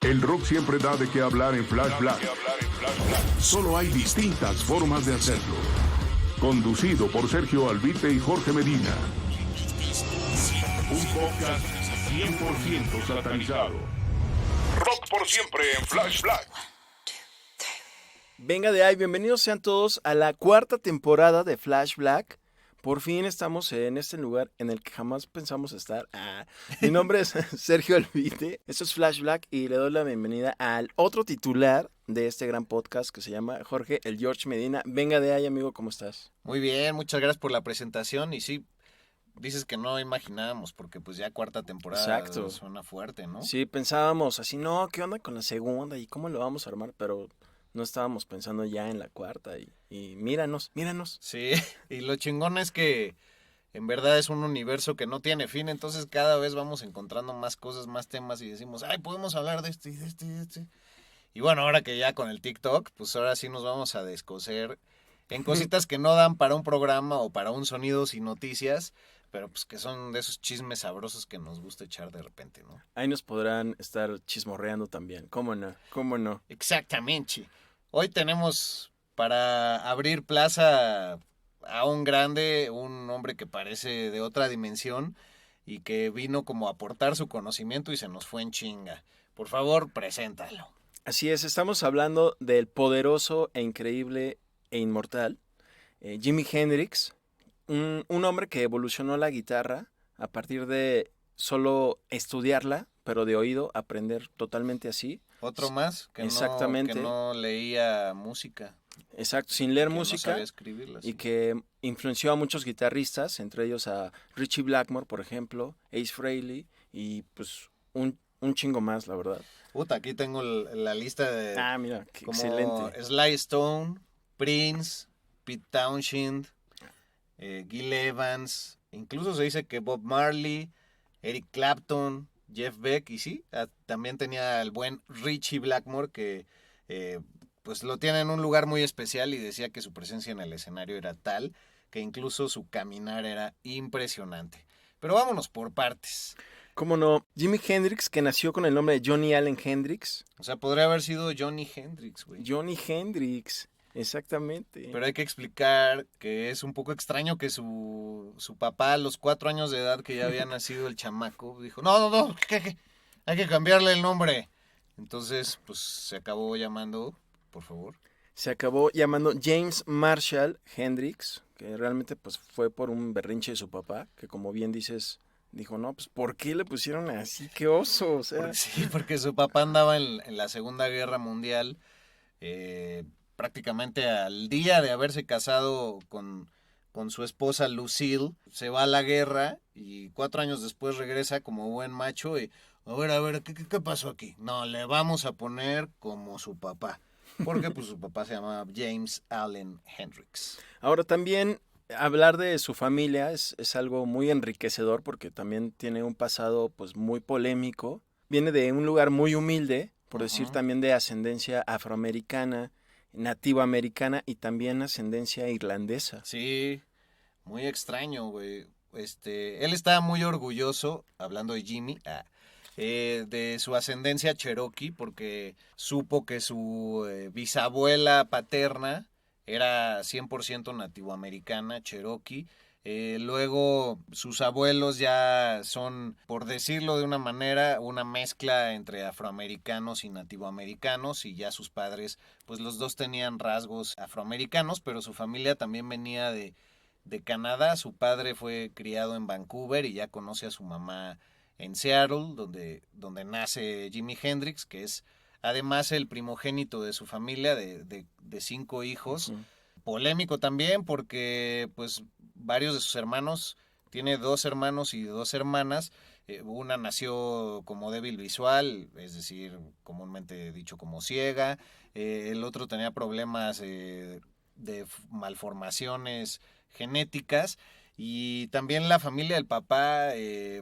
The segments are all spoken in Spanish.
El rock siempre da de qué hablar en Flash Black. Solo hay distintas formas de hacerlo. Conducido por Sergio Albite y Jorge Medina. Un podcast 100% satanizado. Rock por siempre en Flash Black. Venga de ahí, bienvenidos sean todos a la cuarta temporada de Flash Black. Por fin estamos en este lugar en el que jamás pensamos estar. Mi nombre es Sergio Albite, esto es Flash Black y le doy la bienvenida al otro titular de este gran podcast que se llama Jorge, el George Medina. Venga de ahí, amigo, ¿cómo estás? Muy bien, muchas gracias por la presentación y sí, dices que no imaginábamos porque pues ya cuarta temporada. Exacto. Suena fuerte, ¿no? Sí, pensábamos así, no, ¿qué onda con la segunda y cómo lo vamos a armar? Pero no estábamos pensando ya en la cuarta y míranos. Sí, y lo chingón es que en verdad es un universo que no tiene fin, entonces cada vez vamos encontrando más cosas, más temas y decimos, ay, podemos hablar de este y de este y de este. Y bueno, ahora que ya con el TikTok, pues ahora sí nos vamos a descoser en cositas que no dan para un programa o para un Sonidos y Noticias, pero pues que son de esos chismes sabrosos que nos gusta echar de repente, ¿no? Ahí nos podrán estar chismorreando también, ¿cómo no? Exactamente. Hoy tenemos para abrir plaza a un grande, un hombre que parece de otra dimensión y que vino como a aportar su conocimiento y se nos fue en chinga. Por favor, preséntalo. Así es, estamos hablando del poderoso e increíble e inmortal Jimi Hendrix, un hombre que evolucionó la guitarra a partir de solo estudiarla, pero de oído, aprender totalmente así. Otro más Exactamente. Que no leía música. Exacto, sin leer Que música no sabía escribirla, sí. y que influenció a muchos guitarristas, entre ellos a Ritchie Blackmore, por ejemplo, Ace Frehley y pues un chingo más, la verdad. Puta, aquí tengo la lista de Mira, qué como excelente. Sly Stone, Prince, Pete Townshend, Gil Evans, incluso se dice que Bob Marley, Eric Clapton, Jeff Beck, y sí, también tenía el buen Ritchie Blackmore que pues lo tiene en un lugar muy especial y decía que su presencia en el escenario era tal que incluso su caminar era impresionante. Pero vámonos por partes. ¿Cómo no? Jimi Hendrix, que nació con el nombre de Johnny Allen Hendrix. O sea, podría haber sido Johnny Hendrix, güey. Johnny Hendrix, exactamente. Pero hay que explicar que es un poco extraño que su papá a los 4 años de edad, que ya había nacido el chamaco, dijo, no, ¿qué? Hay que cambiarle el nombre. Entonces, pues se acabó llamando, por favor. Se acabó llamando James Marshall Hendrix, que realmente pues fue por un berrinche de su papá, que como bien dices, dijo, no, pues ¿por qué le pusieron así? ¡Qué oso! O sea, Sí, porque su papá andaba en la Segunda Guerra Mundial, prácticamente al día de haberse casado con su esposa Lucille, se va a la guerra y 4 años después regresa como buen macho y, a ver, ¿qué pasó aquí? No, le vamos a poner como su papá, porque pues su papá se llama James Allen Hendrix. ahora también hablar de su familia es algo muy enriquecedor porque también tiene un pasado pues muy polémico. Viene de un lugar muy humilde, por decir también de ascendencia afroamericana, nativoamericana y también ascendencia irlandesa. Sí, muy extraño, güey. Él estaba muy orgulloso, hablando de Jimmy, de su ascendencia cherokee, porque supo que su bisabuela paterna era 100% nativoamericana, cherokee. Luego sus abuelos ya son, por decirlo de una manera, una mezcla entre afroamericanos y nativoamericanos, y ya sus padres, pues los dos tenían rasgos afroamericanos, pero su familia también venía de Canadá. Su padre fue criado en Vancouver y ya conoce a su mamá en Seattle, donde nace Jimi Hendrix, que es además el primogénito de su familia, de 5 hijos. Polémico también porque pues varios de sus hermanos, tiene 2 hermanos y 2 hermanas, una nació como débil visual, es decir, comúnmente dicho como ciega, el otro tenía problemas de malformaciones genéticas, y también la familia del papá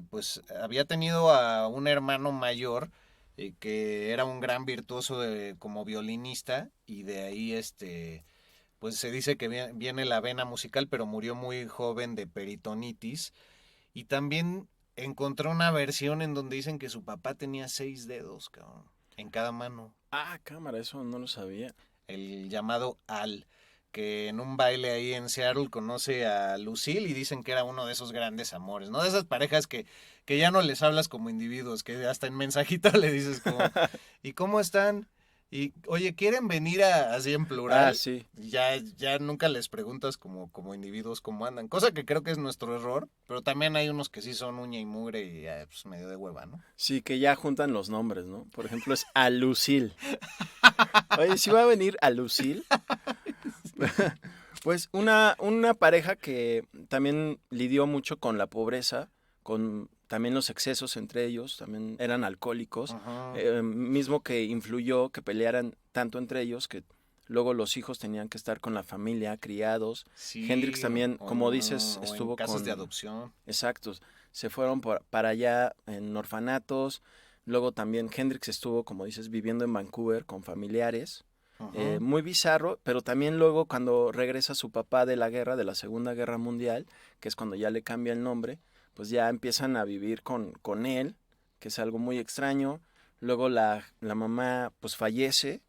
pues había tenido a un hermano mayor que era un gran virtuoso como violinista, y de ahí pues se dice que viene la vena musical, pero murió muy joven de peritonitis. Y también encontré una versión en donde dicen que su papá tenía 6 dedos, cabrón, en cada mano. Ah, cámara, eso no lo sabía. El llamado Al, que en un baile ahí en Seattle conoce a Lucille y dicen que era uno de esos grandes amores, ¿no? De esas parejas que ya no les hablas como individuos, que hasta en mensajito le dices como, ¿y cómo están? Y, oye, ¿quieren venir así en plural? Ah, sí. Ya nunca les preguntas como individuos cómo andan, cosa que creo que es nuestro error, pero también hay unos que sí son uña y mugre y pues medio de hueva, ¿no? Sí, que ya juntan los nombres, ¿no? Por ejemplo, es Alucil. Oye, ¿sí va a venir Alucil? Pues una pareja que también lidió mucho con la pobreza, con también los excesos entre ellos, también eran alcohólicos, Ajá. mismo que influyó que pelearan tanto entre ellos que luego los hijos tenían que estar con la familia, criados. Sí, Hendrix también, como dices, o estuvo en casas de con... adopción. Exacto, se fueron para allá en orfanatos, luego también Hendrix estuvo, como dices, viviendo en Vancouver con familiares. Ajá. Muy bizarro, pero también luego cuando regresa su papá de la guerra, de la Segunda Guerra Mundial, que es cuando ya le cambia el nombre, pues ya empiezan a vivir con él, que es algo muy extraño. Luego la mamá pues fallece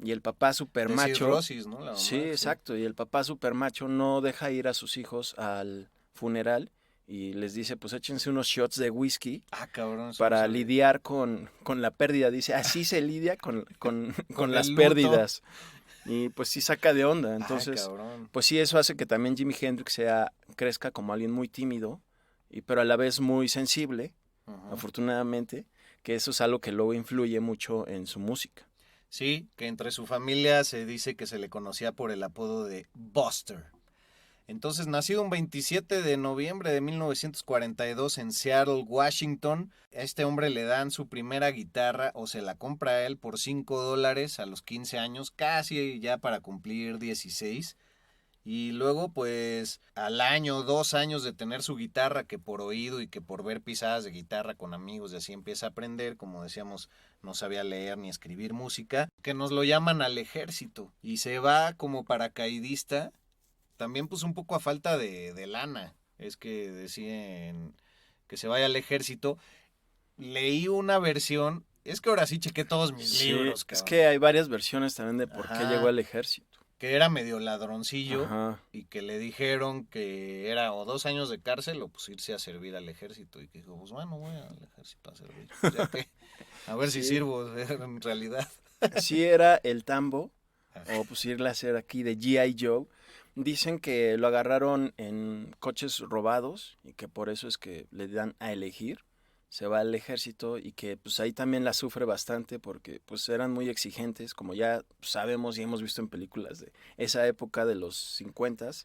y el papá super De macho. cirrosis, ¿no? La mamá, Sí, exacto, y el papá super macho no deja ir a sus hijos al funeral y les dice pues échense unos shots de whisky Ah, cabrón. Eso no para sabía. lidiar con la pérdida. Dice, así se lidia con Con las el luto. pérdidas. Y pues sí saca de onda. Entonces, cabrón. pues sí, eso hace que también Jimi Hendrix crezca como alguien muy tímido, pero a la vez muy sensible, Ajá. afortunadamente, que eso es algo que luego influye mucho en su música. Sí, que entre su familia se dice que se le conocía por el apodo de Buster. Entonces, nacido un 27 de noviembre de 1942 en Seattle, Washington, a este hombre le dan su primera guitarra o se la compra a él por $5 a los 15 años, casi ya para cumplir 16. Y luego, pues, al año, 2 años de tener su guitarra, que por oído y que por ver pisadas de guitarra con amigos y así empieza a aprender, como decíamos, no sabía leer ni escribir música, que nos lo llaman al ejército y se va como paracaidista, también pues un poco a falta de lana, es que deciden que se vaya al ejército. Leí una versión, es que ahora sí chequé todos mis Sí, libros, es cabrón. que hay varias versiones también de por qué Ajá. llegó al ejército. Que era medio ladroncillo. Ajá. Y que le dijeron que era o 2 años de cárcel o pues irse a servir al ejército. Y que dijo, pues bueno, voy al ejército a servir. Ya que, a ver si Sí. sirvo en realidad. Sí era el tambo, Ajá. o pues irle a hacer aquí de G.I. Joe. Dicen que lo agarraron en coches robados y que por eso es que le dan a elegir. Se va al ejército y que pues ahí también la sufre bastante porque pues eran muy exigentes, como ya sabemos y hemos visto en películas de esa época de los 50s,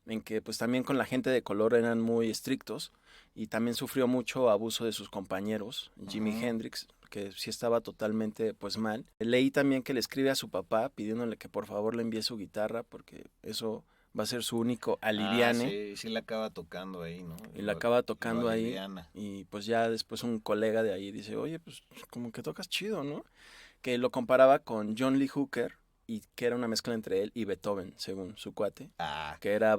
en que pues también con la gente de color eran muy estrictos y también sufrió mucho abuso de sus compañeros, Jimi Ajá. Hendrix, que sí estaba totalmente pues mal. Leí también que le escribe a su papá pidiéndole que por favor le envíe su guitarra porque eso va a ser su único aliviane. Sí la acaba tocando ahí, ¿no? Y la acaba Lo tocando ahí. aliviana. Y pues ya después un colega de ahí dice, oye, pues como que tocas chido, ¿no? Que lo comparaba con John Lee Hooker y que era una mezcla entre él y Beethoven, según su cuate. Que era,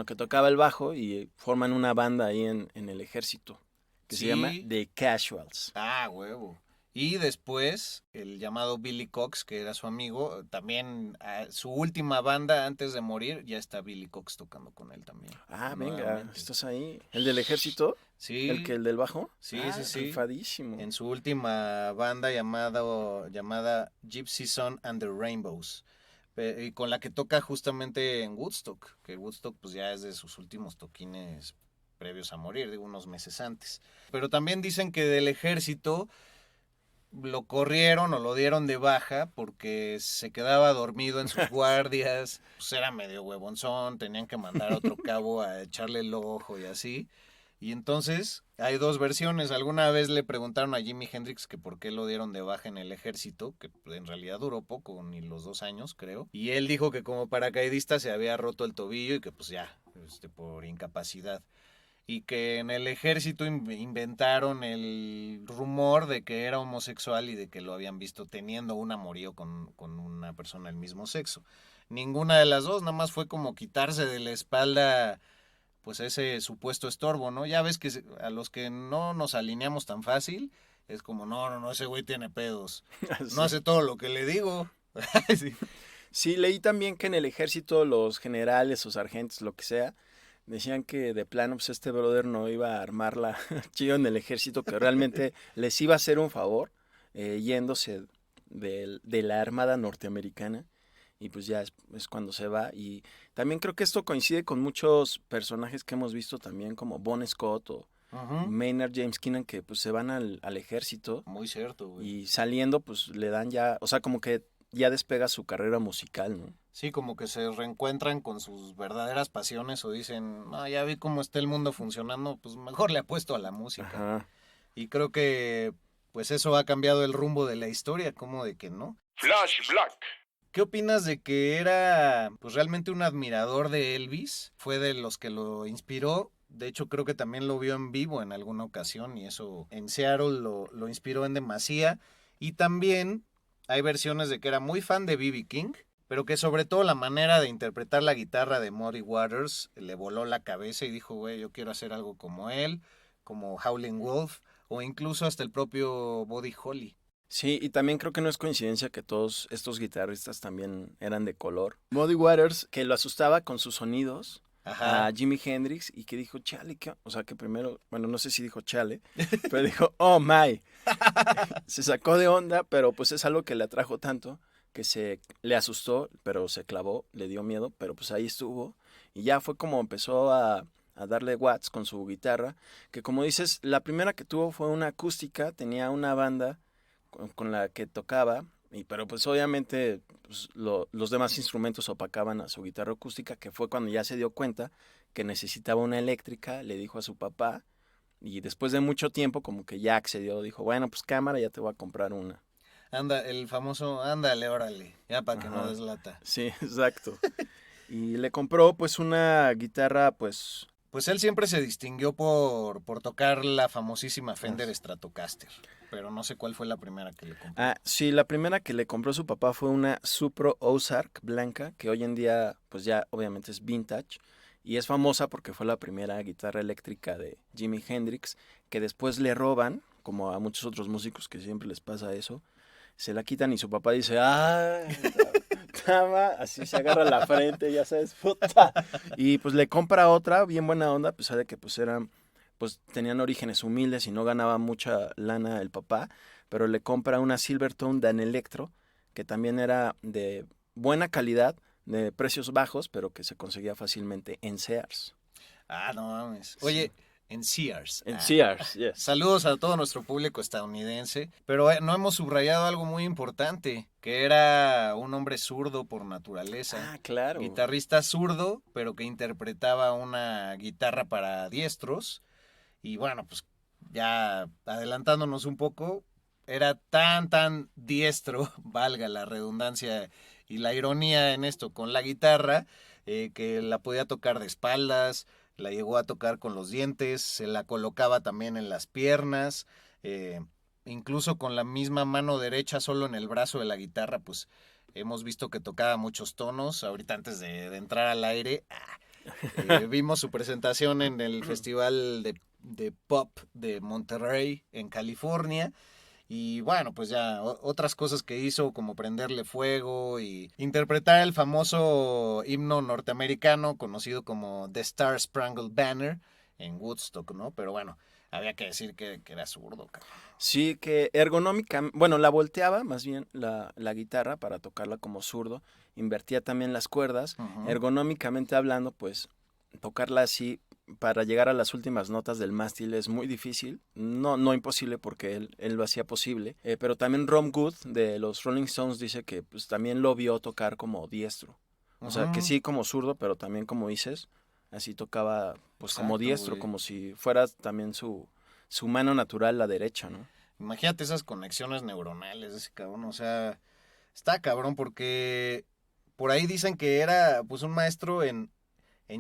que tocaba el bajo y forman una banda ahí en el ejército que se llama Sí. The Casuals. Huevo. Y después, el llamado Billy Cox, que era su amigo, también su última banda antes de morir, ya está Billy Cox tocando con él también. Ah, venga, nuevamente. ¿estás ahí? ¿El del ejército? Sí. ¿El del bajo? Sí, Ah, sí. rifadísimo. En su última banda llamada Gypsy Sun and the Rainbows. Y con la que toca justamente en Woodstock, que Woodstock pues ya es de sus últimos toquines previos a morir, digo, unos meses antes. Pero también dicen que del ejército lo corrieron o lo dieron de baja porque se quedaba dormido en sus guardias, pues era medio huevonzón, tenían que mandar a otro cabo a echarle el ojo y así. Y entonces hay dos versiones. Alguna vez le preguntaron a Jimi Hendrix que por qué lo dieron de baja en el ejército, que en realidad duró poco, ni los 2 años creo. Y él dijo que como paracaidista se había roto el tobillo y que pues ya, por incapacidad. Y que en el ejército inventaron el rumor de que era homosexual y de que lo habían visto teniendo un amorío con una persona del mismo sexo. Ninguna de las dos, nada más fue como quitarse de la espalda pues ese supuesto estorbo, ¿no? Ya ves que a los que no nos alineamos tan fácil, es como, no, ese güey tiene pedos. Sí. No hace todo lo que le digo. Sí. Sí, leí también que en el ejército los generales o sargentos, lo que sea, decían que de plano pues este brother no iba a armarla chido en el ejército, que realmente les iba a hacer un favor yéndose de la Armada norteamericana y pues ya es cuando se va. Y también creo que esto coincide con muchos personajes que hemos visto también como Bon Scott o Ujú. Maynard James Keenan que pues se van al ejército Muy cierto, güey. y saliendo pues le dan ya, o sea, como que ya despega su carrera musical, ¿no? Sí, como que se reencuentran con sus verdaderas pasiones o dicen, no, ya vi cómo está el mundo funcionando, pues mejor le apuesto a la música. Ajá. Y creo que pues eso ha cambiado el rumbo de la historia, como de que no. Flash Black. ¿Qué opinas de que era pues realmente un admirador de Elvis? Fue de los que lo inspiró. De hecho, creo que también lo vio en vivo en alguna ocasión y eso en Seattle lo inspiró en demasía. Y también hay versiones de que era muy fan de B.B. King, pero que sobre todo la manera de interpretar la guitarra de Muddy Waters le voló la cabeza y dijo, güey, yo quiero hacer algo como él, como Howlin' Wolf o incluso hasta el propio Buddy Holly. Sí, y también creo que no es coincidencia que todos estos guitarristas también eran de color. Muddy Waters, que lo asustaba con sus sonidos Ajá. a Jimi Hendrix y que dijo, chale, o sea, que primero, bueno, no sé si dijo chale, pero dijo, oh my. Se sacó de onda, pero pues es algo que le atrajo tanto que se le asustó, pero se clavó, le dio miedo, pero pues ahí estuvo. Y ya fue como empezó a darle watts con su guitarra, que como dices, la primera que tuvo fue una acústica, tenía una banda con la que tocaba, pero pues obviamente pues, los demás instrumentos opacaban a su guitarra acústica, que fue cuando ya se dio cuenta que necesitaba una eléctrica, le dijo a su papá, y después de mucho tiempo como que ya accedió, dijo, bueno, pues cámara, ya te voy a comprar una. Anda, el famoso, ándale, órale, ya para que no Ajá. deslata. Sí, exacto. Y le compró pues una guitarra pues... Pues él siempre se distinguió por tocar la famosísima Fender Stratocaster, pero no sé cuál fue la primera que le compró. Ah, sí, la primera que le compró su papá fue una Supro Ozark blanca, que hoy en día pues ya obviamente es vintage. Y es famosa porque fue la primera guitarra eléctrica de Jimi Hendrix, que después le roban, como a muchos otros músicos que siempre les pasa eso. Se la quitan y su papá dice, ¡ay! Tama, así se agarra la frente, ya sabes, puta. Y pues le compra otra, bien buena onda, a pesar de que pues eran, pues tenían orígenes humildes y no ganaba mucha lana el papá, pero le compra una Silvertone Dan Electro, que también era de buena calidad, de precios bajos, pero que se conseguía fácilmente en Sears. Ah, no mames. Oye, en Sears. En Ah. Sears, yes. Saludos a todo nuestro público estadounidense, pero no hemos subrayado algo muy importante, que era un hombre zurdo por naturaleza. Ah, claro. Guitarrista zurdo, pero que interpretaba una guitarra para diestros. Y bueno, pues ya adelantándonos un poco, era tan diestro, valga la redundancia y la ironía en esto, con la guitarra, que la podía tocar de espaldas, la llegó a tocar con los dientes, se la colocaba también en las piernas, incluso con la misma mano derecha, solo en el brazo de la guitarra, pues hemos visto que tocaba muchos tonos. Ahorita antes de entrar al aire, vimos su presentación en el Festival de Pop de Monterrey, en California. Y bueno, pues ya otras cosas que hizo, como prenderle fuego y interpretar el famoso himno norteamericano conocido como The Star Spangled Banner en Woodstock, ¿no? Pero bueno, había que decir que era zurdo, cabrón. Sí, que ergonómica, bueno, la volteaba más bien la guitarra para tocarla como zurdo, invertía también las cuerdas, ergonómicamente hablando, pues tocarla así para llegar a las últimas notas del mástil es muy difícil, no imposible porque él lo hacía posible, pero también Ron Wood de los Rolling Stones dice que pues también lo vio tocar como diestro, o sea, que sí como zurdo, pero también como dices, así tocaba pues Exacto, como diestro, güey. como si fuera también su mano natural, la derecha, ¿no? Imagínate esas conexiones neuronales de ese cabrón, o sea, está cabrón porque por ahí dicen que era pues un maestro en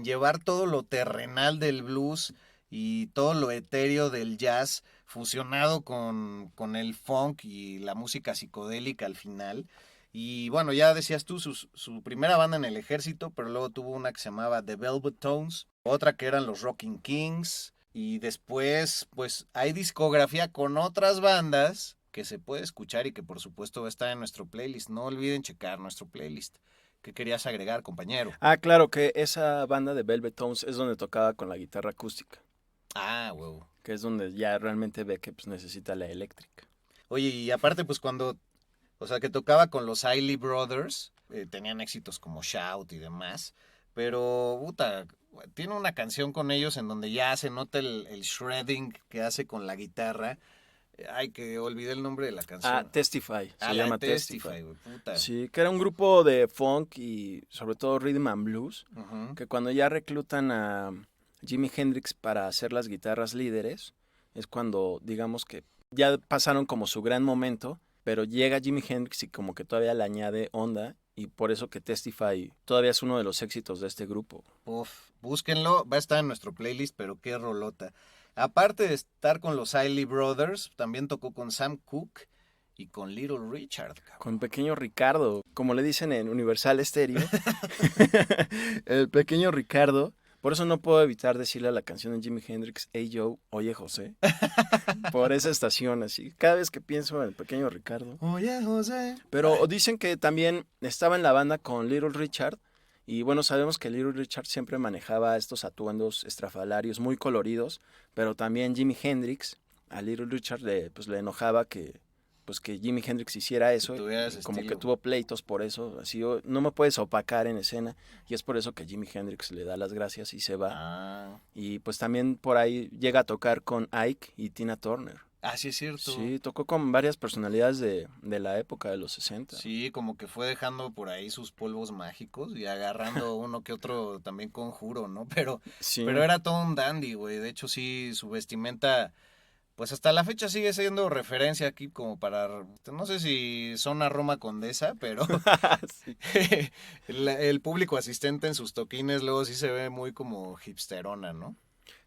llevar todo lo terrenal del blues y todo lo etéreo del jazz fusionado con el funk y la música psicodélica al final. Y bueno, ya decías tú, su primera banda en el ejército, pero luego tuvo una que se llamaba The Velvet Tones, otra que eran los Rocking Kings, y después pues hay discografía con otras bandas que se puede escuchar y que por supuesto va a estar en nuestro playlist. No olviden checar nuestro playlist. ¿Qué querías agregar, compañero? Ah, claro que esa banda de Velvet Tones es donde tocaba con la guitarra acústica, Ah, huevo. que es donde ya realmente ve que pues, necesita la eléctrica. Oye, y aparte pues cuando, o sea, que tocaba con los Isley Brothers, tenían éxitos como Shout y demás, pero, puta, tiene una canción con ellos en donde ya se nota el shredding que hace con la guitarra. Ay, que olvidé el nombre de la canción. Ah, Testify, se La llama Testify, güey, puta. Sí, que era un grupo de funk y sobre todo rhythm and blues, Ujú. que cuando ya reclutan a Jimi Hendrix para hacer las guitarras líderes, es cuando digamos que ya pasaron como su gran momento, pero llega Jimi Hendrix y como que todavía le añade onda y por eso que Testify todavía es uno de los éxitos de este grupo. Uf, búsquenlo, va a estar en nuestro playlist, pero qué rolota. Aparte de estar con los Isley Brothers, también tocó con Sam Cooke y con Little Richard, cabrón. Con Pequeño Ricardo, como le dicen en Universal Stereo, el Pequeño Ricardo. Por eso no puedo evitar decirle a la canción de Jimi Hendrix, Hey Joe, oye José, por esa estación así. Cada vez que pienso en el Pequeño Ricardo. Oye, José. Pero dicen que también estaba en la banda con Little Richard. Y bueno, sabemos que Little Richard siempre manejaba estos atuendos estrafalarios muy coloridos. Pero también Jimi Hendrix, a Little Richard pues, le enojaba que Jimi Hendrix hiciera eso. Tuviera ese Y como que estilo. tuvo pleitos por eso. Así, no me puedes opacar en escena. Y es por eso que Jimi Hendrix le da las gracias y se va. Ah, Y pues también por ahí llega a tocar con Ike y Tina Turner. sí es cierto. Sí, tocó con varias personalidades de la época de los 60. Sí, como que fue dejando por ahí sus polvos mágicos y agarrando uno que otro también conjuro, ¿no? Sí. Pero era todo un dandy, güey. De hecho, sí, su vestimenta, pues hasta la fecha sigue siendo referencia aquí como para, no sé si zona Roma Condesa, pero Sí. el público asistente en sus toquines luego sí se ve muy como hipsterona, ¿no?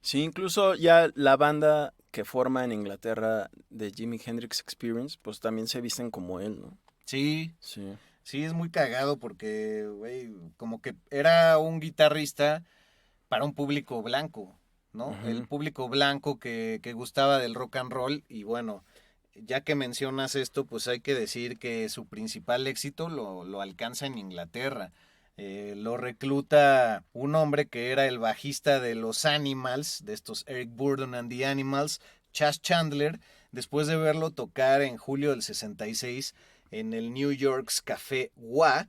Sí, incluso ya la banda que forma en Inglaterra de Jimi Hendrix Experience, pues también se visten como él, ¿no? Sí, Sí. sí, es muy cagado porque, güey, como que era un guitarrista para un público blanco, ¿no? Ujú. El público blanco que gustaba del rock and roll y bueno, ya que mencionas esto, pues hay que decir que su principal éxito lo alcanza en Inglaterra. Lo recluta un hombre que era el bajista de los Animals, de estos Eric Burdon and the Animals, Chas Chandler, después de verlo tocar en julio del 66 en el New York's Café Wha,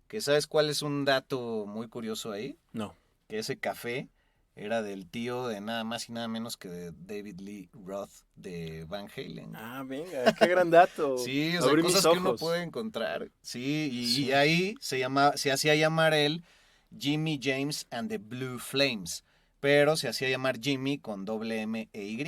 que ¿sabes cuál es un dato muy curioso ahí? No. Que ese café era del tío de nada más y nada menos que de David Lee Roth de Van Halen. Ah, venga, qué gran dato. Sí, o sea, Abrí cosas mis que uno ojos. puede encontrar. Sí, y Sí. ahí se hacía llamar él Jimmy James and the Blue Flames, pero se hacía llamar Jimmy con doble M e Y.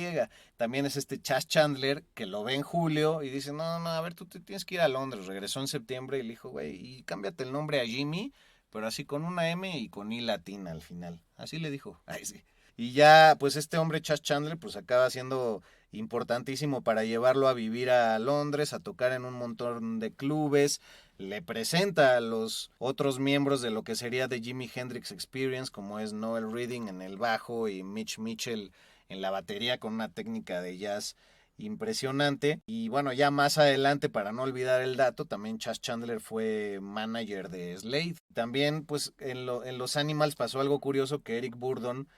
También es este Chas Chandler que lo ve en julio y dice, no, a ver, tú te tienes que ir a Londres. Regresó en septiembre y le dijo, güey, y cámbiate el nombre a Jimmy, pero así con una M y con I latina al final. Así le dijo. Ay, sí. Y ya, pues este hombre, Chas Chandler, pues acaba siendo importantísimo para llevarlo a vivir a Londres, a tocar en un montón de clubes. Le presenta a los otros miembros de lo que sería The Jimi Hendrix Experience, como es Noel Reading en el bajo y Mitch Mitchell en la batería con una técnica de jazz impresionante. Y bueno, ya más adelante, para no olvidar el dato, también Chas Chandler fue manager de Slade. También, pues, en los Animals pasó algo curioso, que Eric Burdon,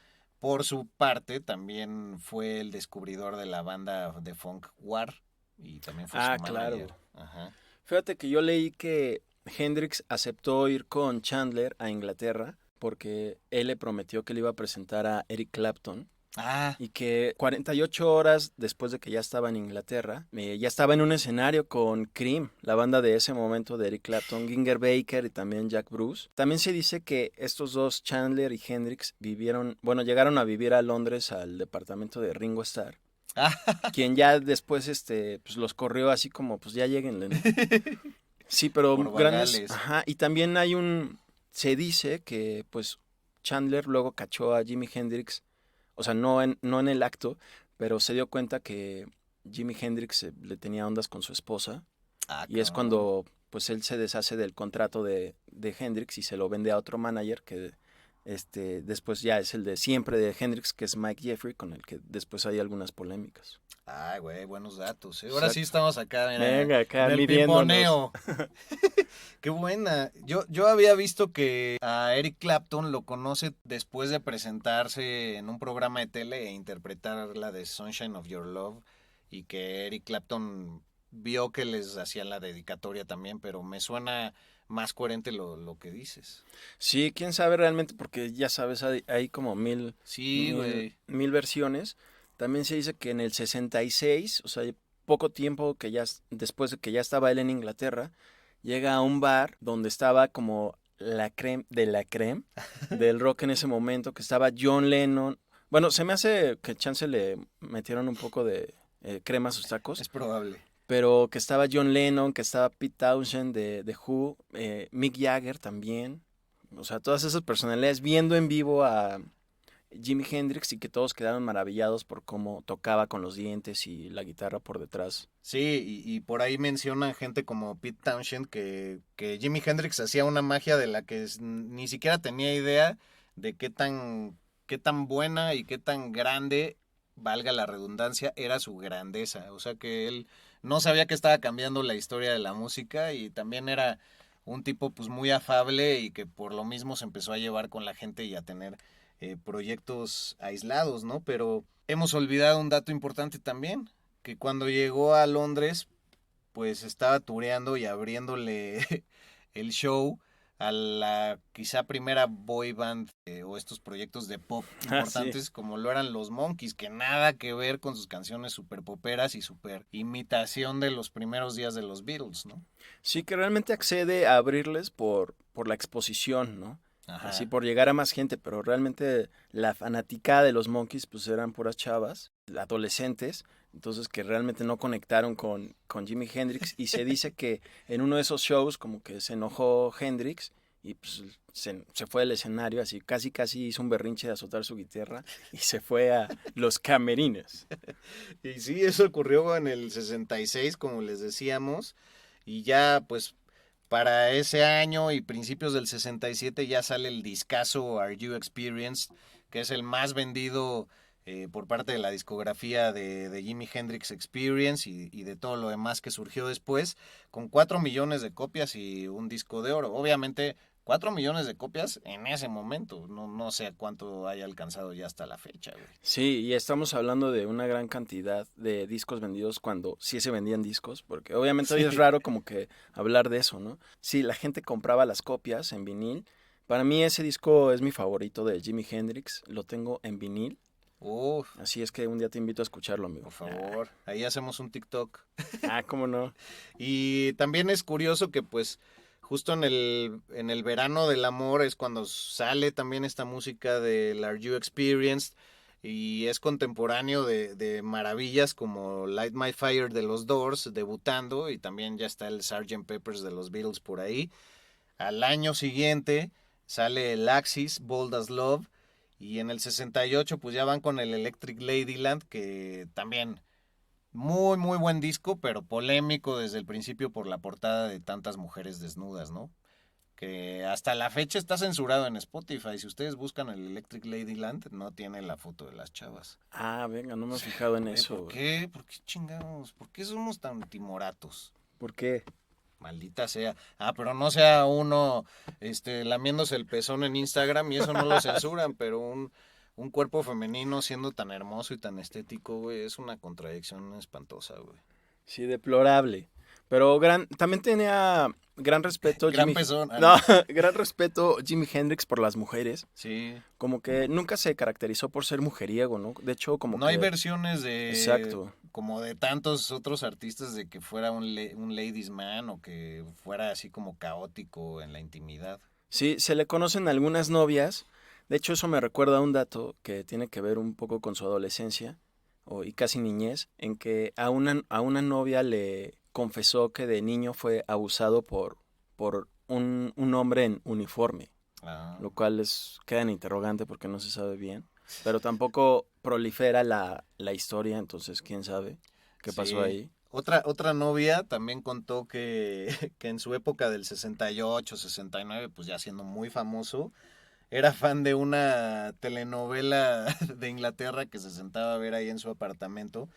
por su parte, también fue el descubridor de la banda de funk War y también fue Ah, su claro. manager. Ajá. Fíjate que yo leí que Hendrix aceptó ir con Chandler a Inglaterra porque él le prometió que le iba a presentar a Eric Clapton Ah, y que 48 horas después de que ya estaba en Inglaterra, ya estaba en un escenario con Cream, la banda de ese momento de Eric Clapton, Ginger Baker y también Jack Bruce. También se dice que estos dos, Chandler y Hendrix, llegaron a vivir a Londres al departamento de Ringo Starr, quien ya después pues los corrió así como, pues ya lleguenle, ¿no? Sí, pero por grandes. vagales. Ajá, y también se dice que pues Chandler luego cachó a Jimi Hendrix, o sea, no en el acto, pero se dio cuenta que Jimi Hendrix le tenía ondas con su esposa Ah, y es cabrón. cuando pues él se deshace del contrato de Hendrix y se lo vende a otro manager que Después ya es el de siempre de Hendrix, que es Mike Jeffrey, con el que después hay algunas polémicas. Ay, güey, buenos datos. Ahora sí Exacto. estamos acá, mira, Venga, acá en el midiéndonos. pimponeo. Qué buena. Yo había visto que a Eric Clapton lo conoce después de presentarse en un programa de tele e interpretar la de Sunshine of Your Love, y que Eric Clapton vio que les hacía la dedicatoria también, pero me suena más coherente lo que dices. Sí, quién sabe realmente, porque ya sabes, hay como Sí, güey. mil versiones. También se dice que en el 66, o sea, poco tiempo después de que ya estaba él en Inglaterra, llega a un bar donde estaba como la creme de la creme del rock en ese momento, que estaba John Lennon. Bueno, se me hace que chance le metieron un poco de crema a sus tacos, Es probable. pero que estaba John Lennon, que estaba Pete Townshend de Who, Mick Jagger también. O sea, todas esas personalidades viendo en vivo a Jimi Hendrix y que todos quedaron maravillados por cómo tocaba con los dientes y la guitarra por detrás. Sí, y por ahí mencionan gente como Pete Townshend que Jimi Hendrix hacía una magia de la que ni siquiera tenía idea de qué tan buena y qué tan grande, valga la redundancia, era su grandeza. O sea que él no sabía que estaba cambiando la historia de la música, y también era un tipo pues muy afable, y que por lo mismo se empezó a llevar con la gente y a tener proyectos aislados, ¿no? Pero hemos olvidado un dato importante también, que cuando llegó a Londres, pues estaba tureando y abriéndole el show a la quizá primera boy band o estos proyectos de pop importantes, Sí. como lo eran los Monkees, que nada que ver con sus canciones super poperas y super imitación de los primeros días de los Beatles, ¿no? Sí, que realmente accede a abrirles por la exposición, ¿no? Así Ajá. por llegar a más gente, pero realmente la fanaticada de los Monkees pues eran puras chavas, adolescentes, entonces que realmente no conectaron con Jimi Hendrix, y se dice que en uno de esos shows como que se enojó Hendrix y pues se fue del escenario, así casi hizo un berrinche de azotar su guitarra y se fue a los camerines. Y sí, eso ocurrió en el 66, como les decíamos, y ya pues para ese año y principios del 67 ya sale el discazo Are You Experienced, que es el más vendido por parte de la discografía de Jimi Hendrix Experience y de todo lo demás que surgió después, con 4 millones de copias y un disco de oro. Obviamente 4 millones de copias en ese momento, no sé cuánto haya alcanzado ya hasta la fecha, güey. Sí, y estamos hablando de una gran cantidad de discos vendidos cuando sí se vendían discos, porque obviamente hoy es Sí. raro como que hablar de eso, ¿no? Sí, la gente compraba las copias en vinil. Para mí ese disco es mi favorito de Jimi Hendrix, lo tengo en vinil, Uf, así es que un día te invito a escucharlo, amigo. por favor, ahí hacemos un TikTok. ¿Cómo no? Y también es curioso que pues justo en el verano del amor es cuando sale también esta música del Are You Experienced, y es contemporáneo de maravillas como Light My Fire de los Doors debutando, y también ya está el Sgt. Peppers de los Beatles por ahí. Al año siguiente sale el Axis, Bold as Love, y en el 68 pues ya van con el Electric Ladyland, que también muy, muy buen disco, pero polémico desde el principio por la portada de tantas mujeres desnudas, ¿no? Que hasta la fecha está censurado en Spotify. Si ustedes buscan el Electric Ladyland, no tiene la foto de las chavas. Venga, no me he fijado en Güey, eso, ¿por güey. qué? ¿Por qué chingados? ¿Por qué somos tan timoratos? ¿Por qué? Maldita sea. Pero no sea uno lamiéndose el pezón en Instagram y eso no lo censuran, pero un cuerpo femenino siendo tan hermoso y tan estético, güey, es una contradicción espantosa, güey. Sí, deplorable. Pero también tenía gran respeto Gran pezón. No, gran respeto Jimi Hendrix por las mujeres. Sí. Como que nunca se caracterizó por ser mujeriego, ¿no? De hecho, como No que... hay versiones de... Exacto. Como de tantos otros artistas de que fuera un ladies man o que fuera así como caótico en la intimidad. Sí, se le conocen algunas novias. De hecho, eso me recuerda a un dato que tiene que ver un poco con su adolescencia y casi niñez, en que a una novia le confesó que de niño fue abusado por un hombre en uniforme, Ah. lo cual queda en interrogante porque no se sabe bien, pero tampoco prolifera la historia, entonces quién sabe qué pasó Sí. ahí. Otra novia también contó que en su época del 68, 69, pues ya siendo muy famoso, era fan de una telenovela de Inglaterra que se sentaba a ver ahí en su apartamento,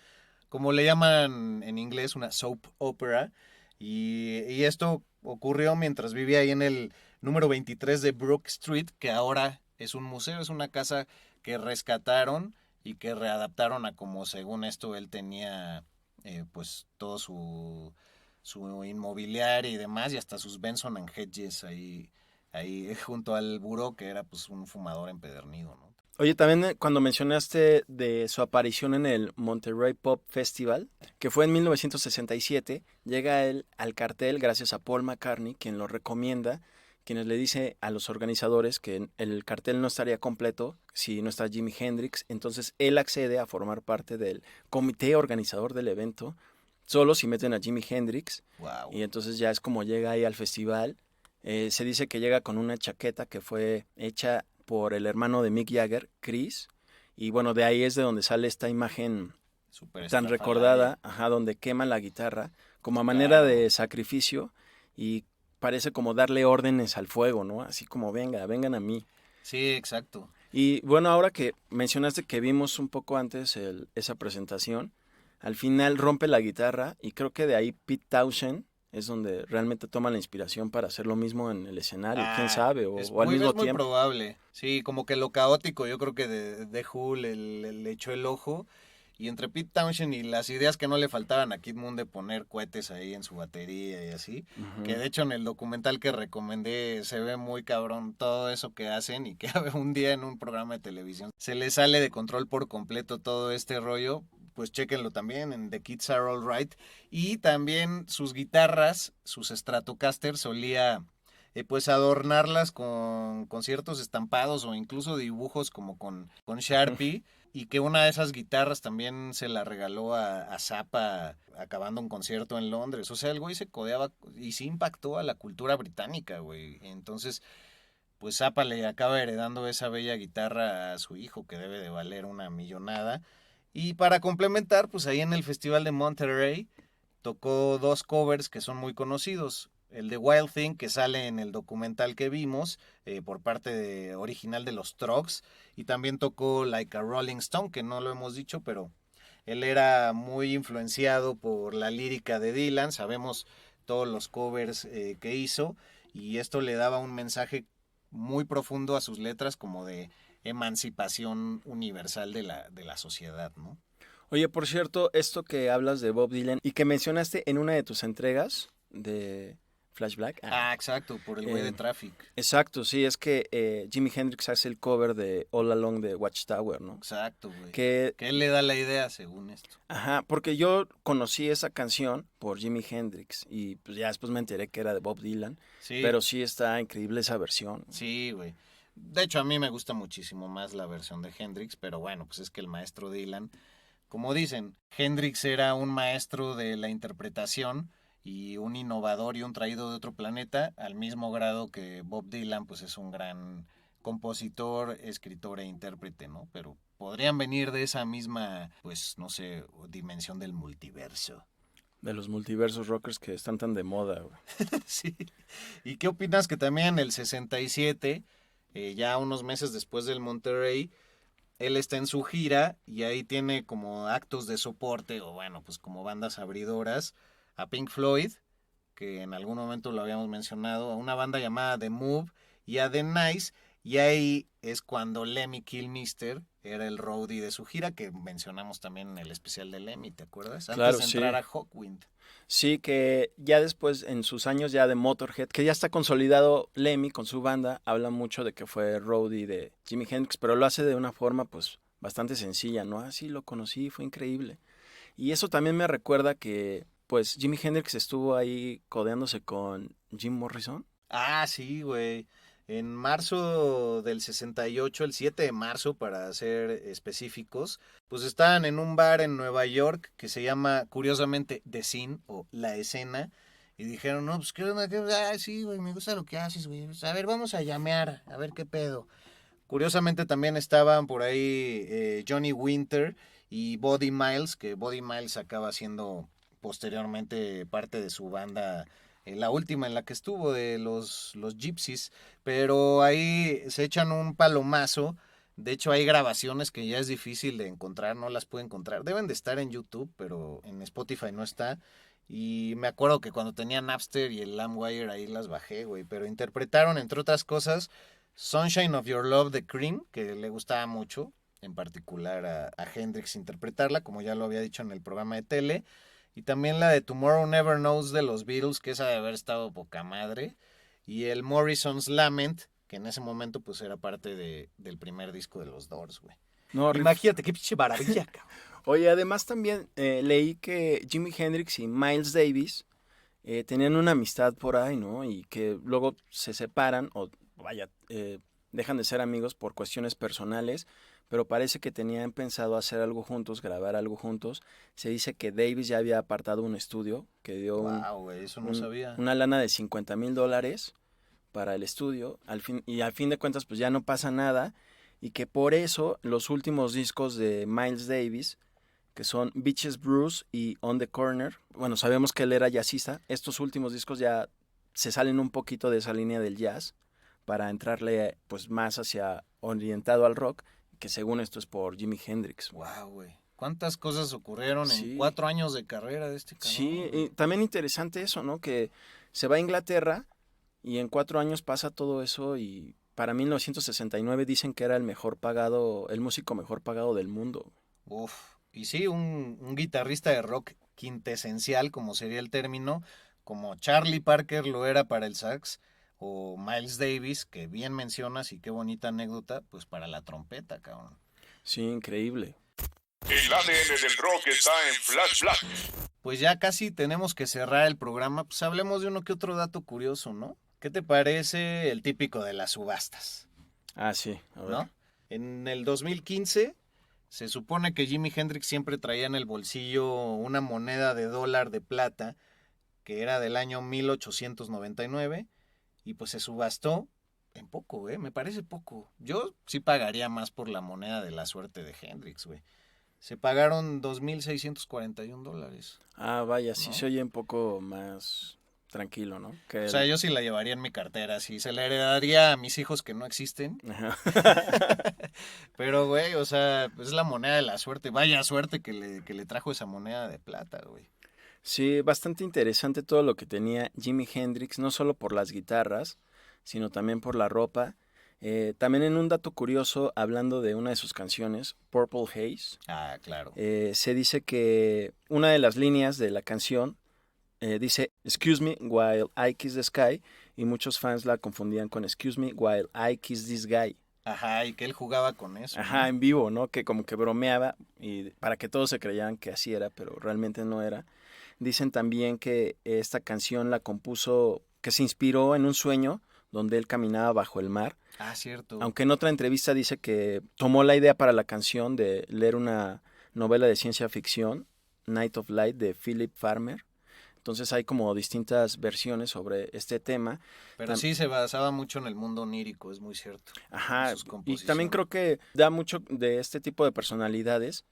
como le llaman en inglés, una soap opera, y esto ocurrió mientras vivía ahí en el número 23 de Brook Street, que ahora es un museo, es una casa que rescataron y que readaptaron a como según esto él tenía pues todo su inmobiliario y demás, y hasta sus Benson and Hedges ahí junto al buró, que era pues un fumador empedernido, ¿no? Oye, también cuando mencionaste de su aparición en el Monterey Pop Festival, que fue en 1967, llega él al cartel gracias a Paul McCartney, quien lo recomienda, quienes le dice a los organizadores que el cartel no estaría completo si no está Jimi Hendrix, entonces él accede a formar parte del comité organizador del evento, solo si meten a Jimi Hendrix, Wow. y entonces ya es como llega ahí al festival. Se dice que llega con una chaqueta que fue hecha por el hermano de Mick Jagger, Chris, y bueno, de ahí es de donde sale esta imagen Súper tan estrafalaria. recordada, ajá, donde quema la guitarra como a manera Claro. de sacrificio y parece como darle órdenes al fuego, ¿no? Así como vengan a mí. Sí, exacto. Y bueno, ahora que mencionaste que vimos un poco antes esa presentación, al final rompe la guitarra y creo que de ahí Pete Townshend es donde realmente toma la inspiración para hacer lo mismo en el escenario, quién sabe, o al mismo es muy tiempo. probable. Sí, como que lo caótico, yo creo que de Who le echó el ojo. Y entre Pete Townshend y las ideas que no le faltaban a Kid Moon de poner cohetes ahí en su batería y así, que de hecho en el documental que recomendé se ve muy cabrón todo eso que hacen, y que un día en un programa de televisión se les sale de control por completo todo este rollo, pues chéquenlo también en The Kids Are Alright. Y también sus guitarras, sus Stratocaster, solía pues adornarlas con ciertos estampados o incluso dibujos como con Sharpie, y que una de esas guitarras también se la regaló a Zappa acabando un concierto en Londres. O sea, el güey se codeaba y sí impactó a la cultura británica, güey. Entonces, pues Zappa le acaba heredando esa bella guitarra a su hijo, que debe de valer una millonada. Y para complementar, pues ahí en el Festival de Monterrey tocó dos covers que son muy conocidos. El de Wild Thing, que sale en el documental que vimos por parte original de los Trucks, y también tocó Like a Rolling Stone, que no lo hemos dicho, pero él era muy influenciado por la lírica de Dylan. Sabemos todos los covers que hizo, y esto le daba un mensaje muy profundo a sus letras, como de emancipación universal de la sociedad, ¿no? Oye, por cierto, esto que hablas de Bob Dylan y que mencionaste en una de tus entregas de Flash Black. Exacto, por el güey de Traffic. Exacto, sí, es que Jimi Hendrix hace el cover de All Along the Watchtower, ¿no? Exacto, güey. Que él le da la idea según esto. Ajá, porque yo conocí esa canción por Jimi Hendrix y pues ya después me enteré que era de Bob Dylan, Sí. pero sí está increíble esa versión. Sí, güey. De hecho, a mí me gusta muchísimo más la versión de Hendrix, pero bueno, pues es que el maestro Dylan, como dicen, Hendrix era un maestro de la interpretación y un innovador y un traído de otro planeta, al mismo grado que Bob Dylan, pues es un gran compositor, escritor e intérprete, ¿no? Pero podrían venir de esa misma, pues, no sé, dimensión del multiverso. De los multiversos rockers que están tan de moda, güey. Sí. ¿Y qué opinas que también en el 67, ya unos meses después del Monterrey, él está en su gira y ahí tiene como actos de soporte, o bueno, pues como bandas abridoras, a Pink Floyd, que en algún momento lo habíamos mencionado, a una banda llamada The Move y a The Nice, y ahí es cuando Lemmy Kilmister era el roadie de su gira, que mencionamos también en el especial de Lemmy, ¿te acuerdas? Antes Claro, de sí. entrar a Hawkwind. Sí, que ya después, en sus años ya de Motorhead, que ya está consolidado Lemmy con su banda, habla mucho de que fue roadie de Jimi Hendrix, pero lo hace de una forma pues bastante sencilla, ¿no? Así lo conocí, fue increíble. Y eso también me recuerda que pues Jimi Hendrix estuvo ahí codeándose con Jim Morrison. Ah, sí, güey. En marzo del 68, el 7 de marzo para ser específicos, pues estaban en un bar en Nueva York que se llama, curiosamente, The Scene o La Escena, y dijeron, no, pues qué onda, sí, güey, me gusta lo que haces, güey. Pues, a ver, vamos a llamear, a ver qué pedo. Curiosamente también estaban por ahí Johnny Winter y Buddy Miles, que Buddy Miles acaba siendo posteriormente parte de su banda la última en la que estuvo de los Gypsies, pero ahí se echan un palomazo. De hecho, hay grabaciones que ya es difícil de encontrar, no las puedo encontrar. Deben de estar en YouTube, pero en Spotify no está. Y me acuerdo que cuando tenía Napster y el LimeWire ahí las bajé, güey. Pero interpretaron, entre otras cosas, Sunshine of Your Love de Cream, que le gustaba mucho, en particular a Hendrix interpretarla, como ya lo había dicho en el programa de tele. Y también la de Tomorrow Never Knows de los Beatles, que esa de haber estado poca madre. Y el Morrison's Lament, que en ese momento pues era parte del primer disco de los Doors, güey. No, Imagínate, qué pinche maravilla, cabrón. Oye, además también leí que Jimi Hendrix y Miles Davis tenían una amistad por ahí, ¿no? Y que luego se separan o vaya, dejan de ser amigos por cuestiones personales, pero parece que tenían pensado hacer algo juntos, grabar algo juntos. Se dice que Davis ya había apartado un estudio que dio Wow, güey, eso no sabía. una lana de $50,000 para el estudio, y al fin de cuentas pues ya no pasa nada, y que por eso los últimos discos de Miles Davis, que son Beaches Brews y On the Corner, bueno, sabemos que él era jazzista, estos últimos discos ya se salen un poquito de esa línea del jazz para entrarle pues más hacia orientado al rock, que según esto es por Jimi Hendrix. Wow, güey. ¿Cuántas cosas ocurrieron Sí. en 4 años de carrera de este cabrón? Sí, güey? y también interesante eso, ¿no? Que se va a Inglaterra y en 4 años pasa todo eso, y para 1969 dicen que era el músico mejor pagado del mundo. Uf. Y sí, un guitarrista de rock quintesencial, como sería el término, como Charlie Parker lo era para el sax, o Miles Davis, que bien mencionas y qué bonita anécdota, pues para la trompeta, cabrón. Sí, increíble. El ADN del rock está en Flash Black. Pues ya casi tenemos que cerrar el programa, pues hablemos de uno que otro dato curioso, ¿no? ¿Qué te parece el típico de las subastas? Ah, sí, a ver. ¿No? En el 2015 se supone que Jimi Hendrix siempre traía en el bolsillo una moneda de $1 de plata que era del año 1899 y pues se subastó en poco, me parece poco. Yo sí pagaría más por la moneda de la suerte de Hendrix, güey. Se pagaron $2,641. Ah, vaya, sí ¿No? se oye un poco más tranquilo, ¿no? O sea, yo sí la llevaría en mi cartera, sí, se la heredaría a mis hijos que no existen. Ajá. Pero, güey, o sea, es la moneda de la suerte. Vaya suerte que le trajo esa moneda de plata, güey. Sí, bastante interesante todo lo que tenía Jimi Hendrix, no solo por las guitarras, sino también por la ropa. También en un dato curioso, hablando de una de sus canciones, Purple Haze, Ah, claro. se dice que una de las líneas de la canción dice "Excuse me while I kiss the sky", y muchos fans la confundían con "Excuse me while I kiss this guy". Ajá, y que él jugaba con eso. Ajá, ¿no? en vivo, ¿no? Que como que bromeaba y para que todos se creyeran que así era, pero realmente no era. Dicen también que esta canción la compuso, que se inspiró en un sueño donde él caminaba bajo el mar. Ah, cierto. Aunque en otra entrevista dice que tomó la idea para la canción de leer una novela de ciencia ficción, Night of Light, de Philip Farmer. Entonces hay como distintas versiones sobre este tema. Pero sí se basaba mucho en el mundo onírico, es muy cierto. Ajá, sus y composiciones. también creo que da mucho de este tipo de personalidades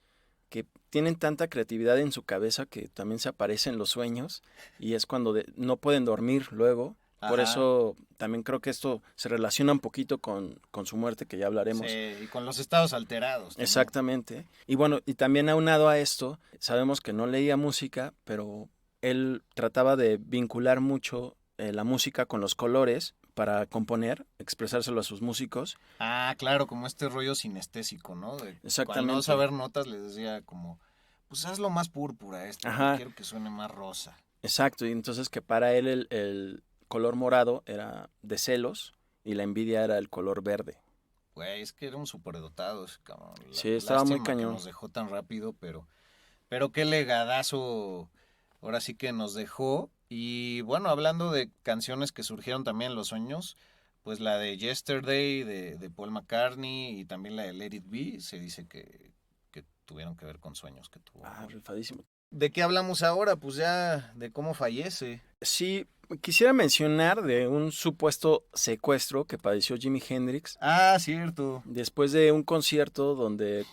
que tienen tanta creatividad en su cabeza que también se aparece en los sueños, y es cuando no pueden dormir luego. Por Ajá. eso también creo que esto se relaciona un poquito con su muerte, que ya hablaremos. Sí, y con los estados alterados. también. Exactamente. Y bueno, y también aunado a esto, sabemos que no leía música, pero él trataba de vincular mucho la música con los colores para componer, expresárselo a sus músicos. Ah, claro, como este rollo sinestésico, ¿no? Al Exactamente. no saber notas les decía como, pues hazlo más púrpura esto, Ajá. quiero que suene más rosa. Exacto, y entonces que para él el color morado era de celos y la envidia era el color verde. Güey, es que era un superdotado ese cabrón. Sí, estaba muy Lástima que cañón. nos dejó tan rápido, pero qué legadazo ahora sí que nos dejó. Y bueno, hablando de canciones que surgieron también en los sueños, pues la de Yesterday de Paul McCartney y también la de Let It Be, se dice que tuvieron que ver con sueños que tuvo. Ah, ¿no? rifadísimo. ¿De qué hablamos ahora? Pues ya de cómo fallece. Sí, quisiera mencionar de un supuesto secuestro que padeció Jimi Hendrix Ah, cierto. después de un concierto donde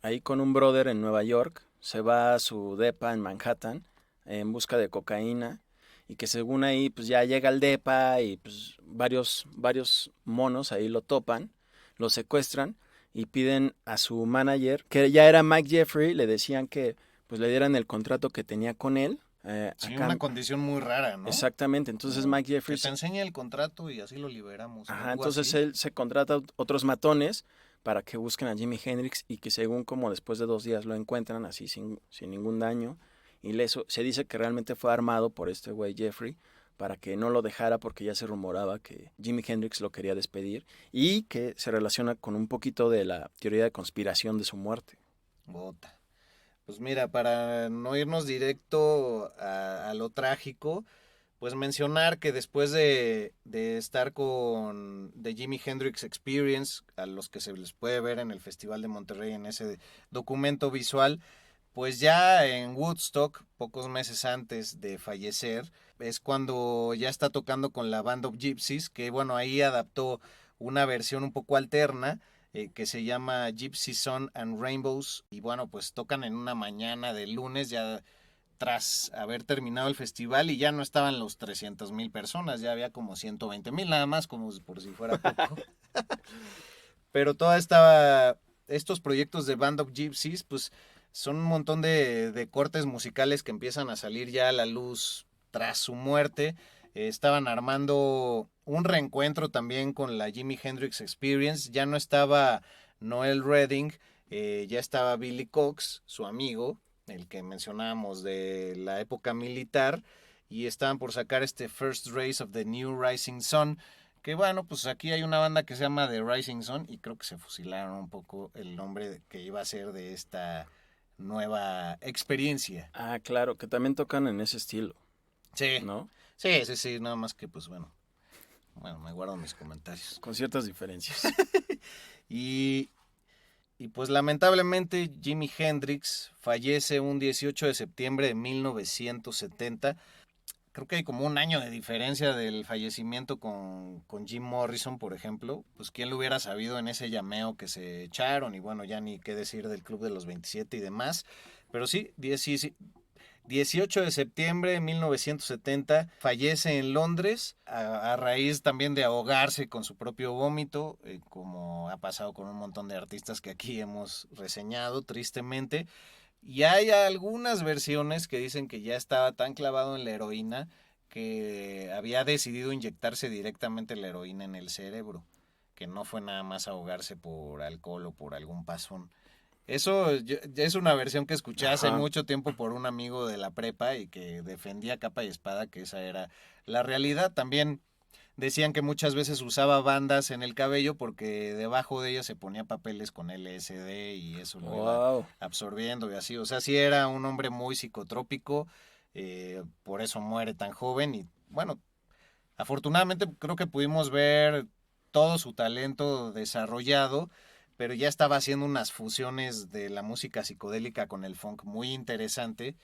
ahí con un brother en Nueva York se va a su depa en Manhattan en busca de cocaína, y que según ahí pues ya llega al depa y pues varios monos ahí lo topan, lo secuestran y piden a su manager, que ya era Mike Jeffrey, le decían que pues le dieran el contrato que tenía con él. Sí, una condición muy rara, ¿no? Exactamente, entonces Mike Jeffrey... Que te enseña el contrato y así lo liberamos. Ajá, entonces él se contrata a otros matones para que busquen a Jimi Hendrix y que según como después de 2 días lo encuentran así sin ningún daño. Ileso. Se dice que realmente fue armado por este güey Jeffrey para que no lo dejara porque ya se rumoraba que Jimi Hendrix lo quería despedir y que se relaciona con un poquito de la teoría de conspiración de su muerte. Bota. Pues mira, para no irnos directo a lo trágico, pues mencionar que después de estar con The Jimi Hendrix Experience, a los que se les puede ver en el Festival de Monterrey en ese documento visual, pues ya en Woodstock, pocos meses antes de fallecer, es cuando ya está tocando con la Band of Gypsies, que bueno, ahí adaptó una versión un poco alterna, que se llama Gypsy Sun and Rainbows, y bueno, pues tocan en una mañana de lunes, ya tras haber terminado el festival, y ya no estaban los 300,000 personas, ya había como 120,000 nada más, como por si fuera poco. Pero estos proyectos de Band of Gypsies, pues son un montón de cortes musicales que empiezan a salir ya a la luz tras su muerte. Estaban armando un reencuentro también con la Jimi Hendrix Experience. Ya no estaba Noel Redding, ya estaba Billy Cox, su amigo, el que mencionábamos de la época militar, y estaban por sacar este First Rays of the New Rising Sun, que bueno, pues aquí hay una banda que se llama The Rising Sun, y creo que se fusilaron un poco el nombre que iba a ser de esta nueva experiencia. Ah, claro, que también tocan en ese estilo. Sí, ¿no? Sí, nada más que pues bueno, me guardo mis comentarios. Con ciertas diferencias. y pues lamentablemente Jimi Hendrix fallece un 18 de septiembre de 1970. Creo que hay como un año de diferencia del fallecimiento con Jim Morrison, por ejemplo. Pues quién lo hubiera sabido en ese llameo que se echaron, y bueno, ya ni qué decir del Club de los 27 y demás. Pero sí, 18 de septiembre de 1970 fallece en Londres a raíz también de ahogarse con su propio vómito, como ha pasado con un montón de artistas que aquí hemos reseñado tristemente. Y hay algunas versiones que dicen que ya estaba tan clavado en la heroína que había decidido inyectarse directamente la heroína en el cerebro, que no fue nada más ahogarse por alcohol o por algún pasón. Eso es una versión que escuché hace mucho tiempo por un amigo de la prepa y que defendía capa y espada que esa era la realidad. También decían que muchas veces usaba bandas en el cabello porque debajo de ellas se ponía papeles con LSD y eso lo iba absorbiendo y así. O sea, sí era un hombre muy psicotrópico, por eso muere tan joven. Y bueno, afortunadamente creo que pudimos ver todo su talento desarrollado, pero ya estaba haciendo unas fusiones de la música psicodélica con el funk muy interesante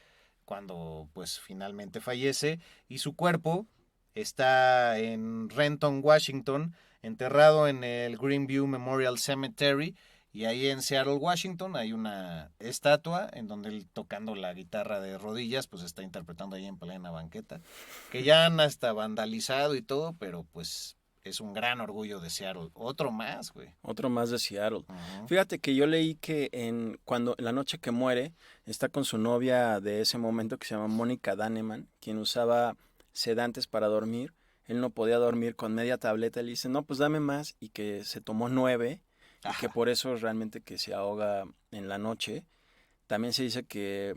cuando pues finalmente fallece, y su cuerpo está en Renton, Washington, enterrado en el Greenview Memorial Cemetery, y ahí en Seattle, Washington, hay una estatua en donde él, tocando la guitarra de rodillas, pues está interpretando ahí en plena banqueta, que ya han hasta vandalizado y todo, pero pues es un gran orgullo de Seattle. Otro más, güey. Otro más de Seattle. Fíjate que yo leí que en la noche que muere, está con su novia de ese momento que se llama Mónica Daneman, quien usaba sedantes para dormir. Él no podía dormir con media tableta. Le dice, no, pues dame más. Y que se tomó 9. Y que por eso realmente que se ahoga en la noche. También se dice que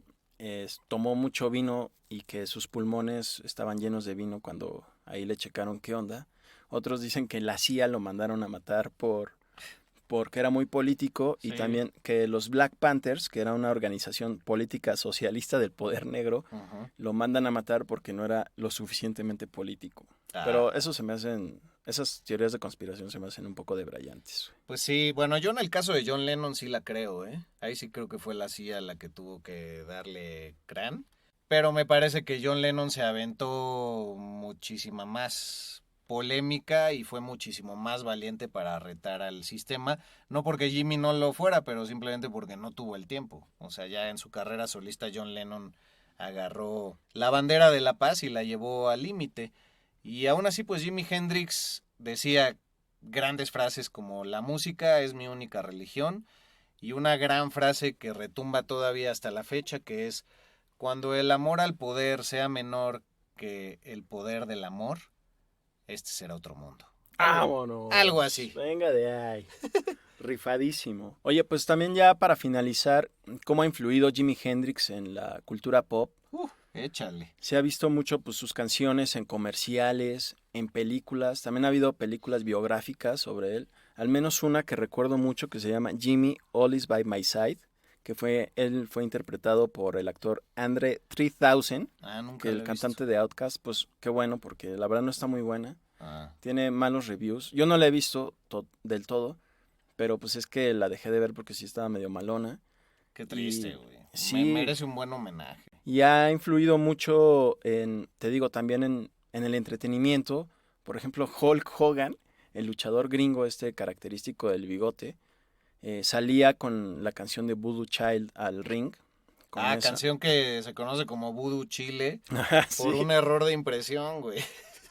tomó mucho vino y que sus pulmones estaban llenos de vino cuando ahí le checaron qué onda. Otros dicen que la CIA lo mandaron a matar porque era muy político, y también que los Black Panthers, que era una organización política socialista del poder negro, lo mandan a matar porque no era lo suficientemente político. Pero eso esas teorías de conspiración se me hacen un poco debrayantes. Pues sí, bueno, yo en el caso de John Lennon sí la creo, ¿eh? Ahí sí creo que fue la CIA la que tuvo que darle crán. Pero me parece que John Lennon se aventó muchísima más polémica y fue muchísimo más valiente para retar al sistema, no porque Jimmy no lo fuera, pero simplemente porque no tuvo el tiempo. O sea, ya en su carrera solista John Lennon agarró la bandera de la paz y la llevó al límite. Y aún así, pues Jimi Hendrix decía grandes frases como la música es mi única religión, y una gran frase que retumba todavía hasta la fecha, que es: cuando el amor al poder sea menor que el poder del amor, este será otro mundo. Vámonos. Algo así. Venga de ahí. Rifadísimo. Oye, pues también ya para finalizar, ¿cómo ha influido Jimi Hendrix en la cultura pop? Échale. Se ha visto mucho pues sus canciones en comerciales, en películas. También ha habido películas biográficas sobre él. Al menos una que recuerdo mucho que se llama Jimmy All Is By My Side, que él fue interpretado por el actor Andre 3000, Nunca que el lo he cantante de Outkast. Pues qué bueno, porque la verdad no está muy buena. visto. Tiene malos reviews. Yo no la he visto del todo, pero pues es que la dejé de ver porque sí estaba medio malona. Qué triste, güey. Sí. Merece un buen homenaje. Y ha influido mucho te digo, también en el entretenimiento. Por ejemplo, Hulk Hogan, el luchador gringo característico del bigote, salía con la canción de Voodoo Child al ring. Canción que se conoce como Voodoo Chile Sí. por un error de impresión, güey,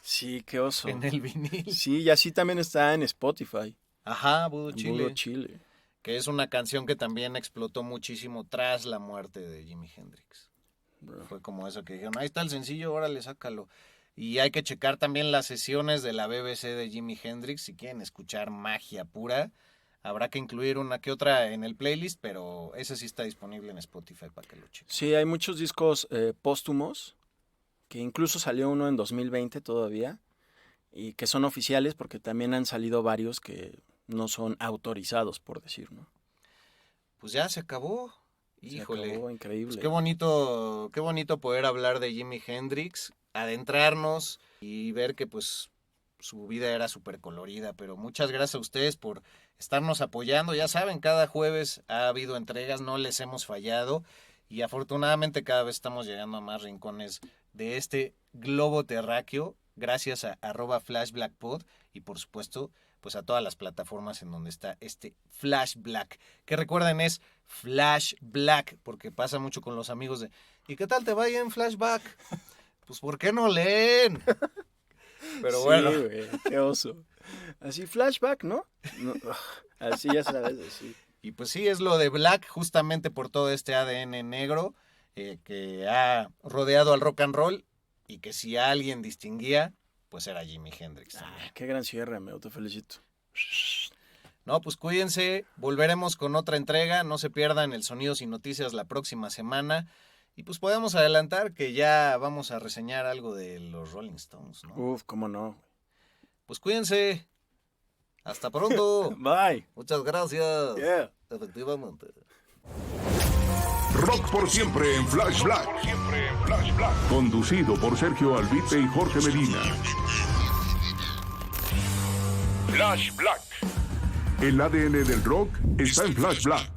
Sí, qué oso. en el vinil. Sí, y así también está en Spotify. Ajá, Voodoo Chile. Voodoo Chile. Que es una canción que también explotó muchísimo tras la muerte de Jimi Hendrix. Bro. Fue como eso que dijeron, ahí está el sencillo, órale, sácalo. Y hay que checar también las sesiones de la BBC de Jimi Hendrix. Si quieren escuchar magia pura, habrá que incluir una que otra en el playlist, pero ese sí está disponible en Spotify para que lo chequen. Sí, hay muchos discos póstumos, que incluso salió uno en 2020 todavía, y que son oficiales porque también han salido varios que no son autorizados, por decir, ¿no? Pues ya se acabó. Se Híjole. acabó, increíble. Pues qué bonito poder hablar de Jimi Hendrix, adentrarnos y ver que pues su vida era súper colorida, pero muchas gracias a ustedes por estarnos apoyando. Ya saben, cada jueves ha habido entregas, no les hemos fallado y afortunadamente cada vez estamos llegando a más rincones de este globo terráqueo, gracias a @flashblackpod y por supuesto pues a todas las plataformas en donde está este Flash Black, que recuerden es Flash Black, porque pasa mucho con los amigos de ¿y qué tal te va ahí en Flashback? Pues ¿por qué no leen? Pero sí, bueno. Güey, qué oso. Así flashback, ¿no? Así ya sabes, así. Y pues sí, es lo de Black justamente por todo este ADN negro que ha rodeado al rock and roll y que si alguien distinguía, pues era Jimi Hendrix también. Qué gran cierre, amigo, te felicito. No, pues cuídense, volveremos con otra entrega, no se pierdan el Sonidos y Noticias la próxima semana. Y pues podemos adelantar que ya vamos a reseñar algo de los Rolling Stones, ¿no? Uf, cómo no. Pues cuídense. Hasta pronto. Bye. Muchas gracias. Yeah. Efectivamente. Rock por siempre en Flash Black. Conducido por Sergio Albite y Jorge Medina. Flash Black. El ADN del rock está en Flash Black.